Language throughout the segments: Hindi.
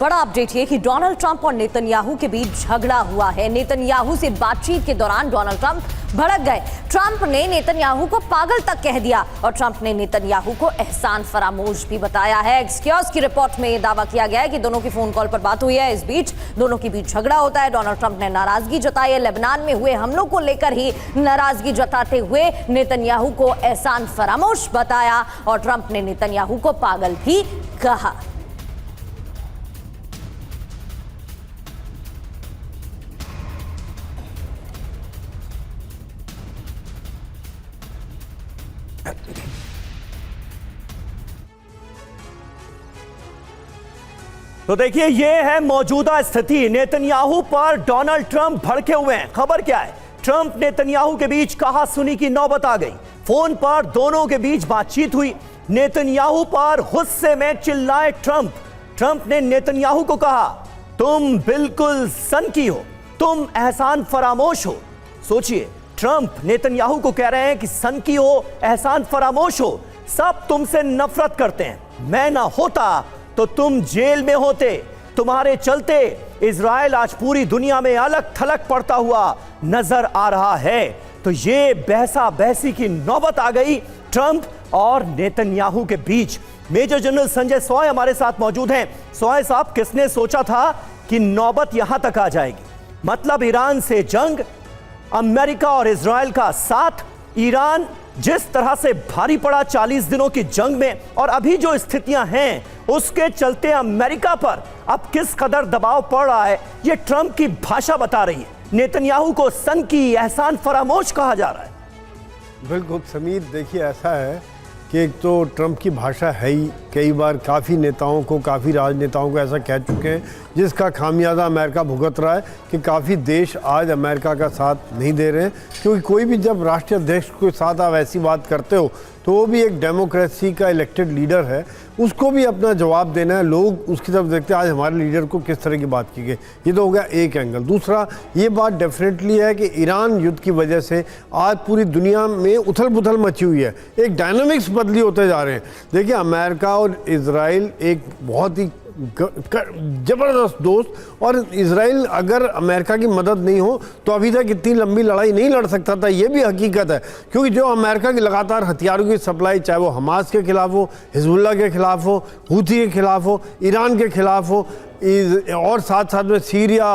बड़ा अपडेट ये कि डोनाल्ड ट्रंप और नेतन्याहू के बीच झगड़ा हुआ है। नेतन्याहू से बातचीत के दौरान डोनाल्ड ट्रंप भड़क गए। ट्रंप ने नेतन्याहू को पागल तक कह दिया और ट्रंप ने नेतन्याहू को एहसान फरामोश भी बताया है। एक्सक्यूज की रिपोर्ट में यह दावा किया गया है कि दोनों की फोन कॉल पर बात हुई है। इस बीच दोनों के बीच झगड़ा होता है। डोनाल्ड ट्रंप ने नाराजगी जताई है। लेबनान में हुए हमलों को लेकर ही नाराजगी जताते हुए नेतन्याहू को एहसान फरामोश बताया और ट्रंप ने नेतन्याहू को पागल भी कहा। तो देखिए, यह है मौजूदा स्थिति। नेतन्याहू पर डोनाल्ड ट्रंप भड़के हुए हैं। खबर क्या है? ट्रंप नेतन्याहू के बीच कहा सुनी की नौबत आ गई। फोन पर दोनों के बीच बातचीत हुई। नेतन्याहू पर गुस्से में चिल्लाए ट्रंप। ट्रंप ने नेतन्याहू को कहा, तुम बिल्कुल सनकी हो, तुम एहसान फरामोश हो। सोचिए, ट्रंप नेतन्याहू को कह रहे हैं कि सनकी हो, एहसान फरामोश हो, सब तुमसे नफरत करते हैं। मैं ना होता तो तुम जेल में होते। तुम्हारे चलते इजराइल आज पूरी दुनिया में अलग थलग पड़ता हुआ नजर आ रहा है। तो ये बहसा बहसी की नौबत आ गई ट्रंप और नेतन्याहू के बीच। मेजर जनरल संजय सॉय हमारे साथ मौजूद हैं। सॉय साहब, किसने सोचा था कि नौबत यहां तक आ जाएगी? मतलब ईरान से जंग, अमेरिका और इजराइल का साथ, ईरान जिस तरह से भारी पड़ा 40 दिनों की जंग में, और अभी जो स्थितियां हैं उसके चलते अमेरिका पर अब किस कदर दबाव पड़ रहा है, यह ट्रंप की भाषा बता रही है। नेतन्याहू को सनकी, एहसान फरामोश कहा जा रहा है। बिल्कुल समीर, देखिए ऐसा है कि एक तो ट्रंप की भाषा है ही, कई बार काफ़ी नेताओं को, काफ़ी राजनेताओं को ऐसा कह चुके हैं, जिसका खामियाजा अमेरिका भुगत रहा है कि काफ़ी देश आज अमेरिका का साथ नहीं दे रहे हैं। क्योंकि कोई भी जब राष्ट्रीय अध्यक्ष के साथ आप ऐसी बात करते हो तो वो भी एक डेमोक्रेसी का इलेक्टेड लीडर है, उसको भी अपना जवाब देना है। लोग उसकी तरफ देखते हैं आज हमारे लीडर को किस तरह की बात की गई। ये तो हो गया एक एंगल। दूसरा, ये बात डेफिनेटली है कि ईरान युद्ध की वजह से आज पूरी दुनिया में उथल पुथल मची हुई है, एक डायनामिक्स बदली होते जा रहे हैं। देखिए, अमेरिका और इजराइल एक बहुत ही ज़बरदस्त दोस्त, और इजराइल अगर अमेरिका की मदद नहीं हो तो अभी तक इतनी लंबी लड़ाई नहीं लड़ सकता था। ये भी हकीकत है, क्योंकि जो अमेरिका की लगातार हथियारों की सप्लाई, चाहे वो हमास के खिलाफ हो, हिजबुल्लाह के खिलाफ हो, हूथी के खिलाफ हो, ईरान के खिलाफ हो, और साथ साथ में सीरिया,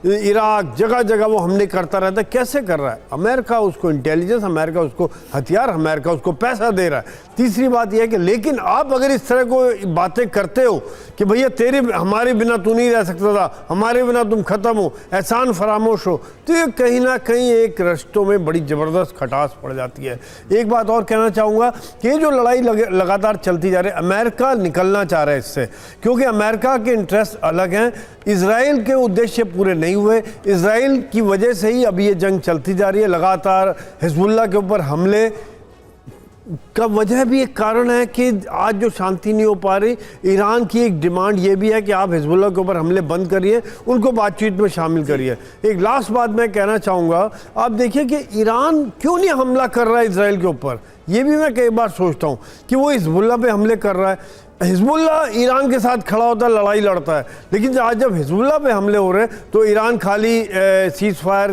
इराक, जगह जगह वो हमले करता रहता है। कैसे कर रहा है? अमेरिका उसको इंटेलिजेंस, अमेरिका उसको हथियार, अमेरिका उसको पैसा दे रहा है। तीसरी बात यह है कि लेकिन आप अगर इस तरह को बातें करते हो कि भैया तेरे हमारे बिना तू नहीं रह सकता था, हमारे बिना तुम खत्म हो, एहसान फरामोश हो, तो ये कहीं ना कहीं एक रिश्तों में बड़ी ज़बरदस्त खटास पड़ जाती है। एक बात और कहना चाहूँगा कि ये जो लड़ाई लगातार चलती जा रही है, अमेरिका निकलना चाह रहा है इससे, क्योंकि अमेरिका के इंटरेस्ट अलग हैं। इजराइल के उद्देश्य पूरे नहीं हुए। इजराइल की वजह से ही अभी ये जंग चलती जा रही है। लगातार हिजबुल्लाह के ऊपर हमले का वजह भी एक कारण है कि आज जो शांति नहीं हो पा रही। ईरान की एक डिमांड ये भी है कि आप हिजबुल्लाह के ऊपर हमले बंद करिए, उनको बातचीत में शामिल करिए। एक लास्ट बात मैं कहना चाहूँगा, आप देखिए कि ईरान क्यों नहीं हमला कर रहा है इजराइल के ऊपर। ये भी मैं कई बार सोचता हूँ कि वो हिजबुल्लाह पे हमले कर रहा है। हिजबुल्लाह ईरान के साथ खड़ा होता है, लड़ाई लड़ता है, लेकिन आज जब हिजबुल्लाह पे हमले हो रहे हैं तो ईरान खाली सीज फायर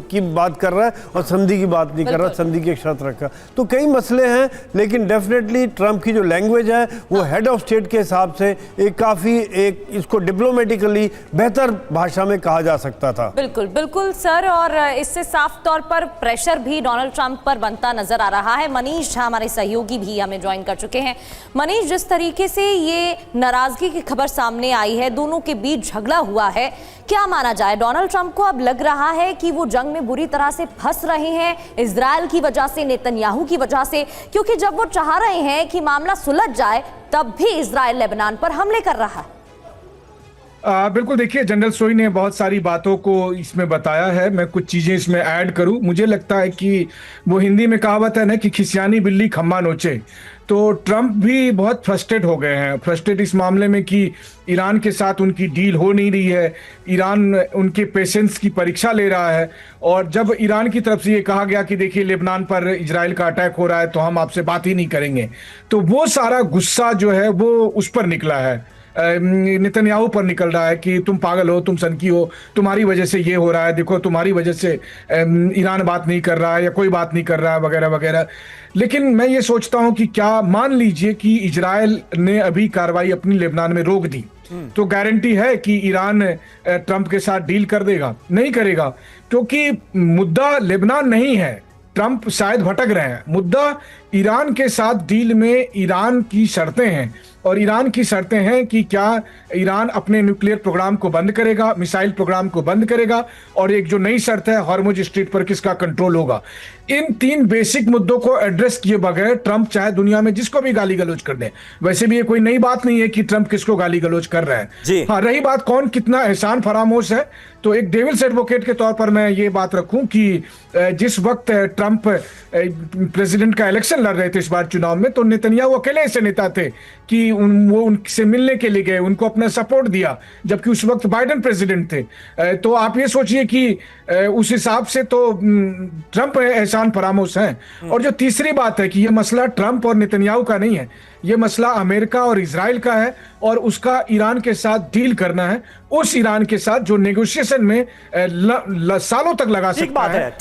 की बात कर रहा है और संधि की बात नहीं कर रहा, संधि की एक शर्त रखा। तो कई मसले हैं, लेकिन डेफिनेटली ट्रंप की जो लैंग्वेज है वो हेड ऑफ स्टेट के हिसाब से एक काफ़ी एक इसको डिप्लोमेटिकली बेहतर भाषा में कहा जा सकता था। बिल्कुल बिल्कुल सर, और इससे साफ तौर पर प्रेशर भी डोनाल्ड ट्रंप पर बनता नजर आ रहा है। मनीष हमारे सहयोगी भी हमें ज्वाइन कर चुके हैं। मनीष, जिस तरीके से ये नाराजगी की खबर सामने आई है, दोनों के बीच झगड़ा हुआ है, क्या माना जाए? डोनाल्ड ट्रंप को अब लग रहा है कि वो जंग में बुरी तरह से फंस रहे हैं, इजराइल की वजह से, नेतन्याहू की वजह से, क्योंकि जब वो चाह रहे हैं कि मामला सुलझ जाए तब भी इजराइल लेबनान पर हमले कर रहा है। बिल्कुल, देखिए जनरल सोई ने बहुत सारी बातों को इसमें बताया है। मैं कुछ चीजें इसमें ऐड करूं। मुझे लगता है कि वो हिंदी में कहावत है ना कि खिसियानी बिल्ली खम्मा नोचे, तो ट्रंप भी बहुत फ्रस्ट्रेट हो गए हैं। फ्रस्ट्रेट इस मामले में कि ईरान के साथ उनकी डील हो नहीं रही है, ईरान उनके पेशेंस की परीक्षा ले रहा है, और जब ईरान की तरफ से ये कहा गया कि देखिए लेबनान पर इजराइल का अटैक हो रहा है तो हम आपसे बात ही नहीं करेंगे, तो वो सारा गुस्सा जो है वो उस पर निकला है। नेतन्याहू पर निकल रहा है कि तुम पागल हो, तुम सनकी हो, तुम्हारी वजह से ये हो रहा है, देखो तुम्हारी वजह से ईरान बात नहीं कर रहा है या कोई बात नहीं कर रहा है वगैरह वगैरह। लेकिन मैं ये सोचता हूं कि क्या मान लीजिए कि इजराइल ने अभी कार्रवाई अपनी लेबनान में रोक दी, तो गारंटी है कि ईरान ट्रंप के साथ डील कर देगा? नहीं करेगा, क्योंकि मुद्दा लेबनान नहीं है। ट्रंप शायद भटक रहे हैं, मुद्दा ईरान के साथ डील में ईरान की शर्तें हैं, और ईरान की शर्तें हैं कि क्या ईरान अपने न्यूक्लियर प्रोग्राम को बंद करेगा, मिसाइल प्रोग्राम को बंद करेगा, और एक जो नई शर्त है हॉर्मुज स्ट्रीट पर किसका कंट्रोल होगा। इन 3 बेसिक मुद्दों को एड्रेस किए बगैर ट्रंप चाहे दुनिया में जिसको भी गाली गलौज कर दे, वैसे भी ये कोई नई बात नहीं है कि ट्रंप किसको गाली गलौज कर रहा है। हाँ, रही बात कौन कितना एहसान फरामोश है, तो एक डेविल्स एडवोकेट के तौर पर मैं ये बात रखूं कि जिस वक्त ट्रंप प्रेसिडेंट का इलेक्शन लड़ रहे थे इस बार चुनाव में, तो नेतन्याहू अकेले ऐसे नेता थे कि वो उनसे मिलने के लिए गए, उनको अपना सपोर्ट दिया, जबकि उस वक्त बाइडेन प्रेसिडेंट थे। तो आप ये सोचिए कि उस हिसाब से तो ट्रंप एहसान फरामोश हैं। और जो तीसरी बात है कि ये मसला ट्रंप और नेतन्याहू का नहीं है, ये मसला अमेरिका और इजराइल का है, और उसका ईरान के साथ डील करना है, उस ईरान के साथ जो नेगोशिएशन में सालों तक लगा सकता है।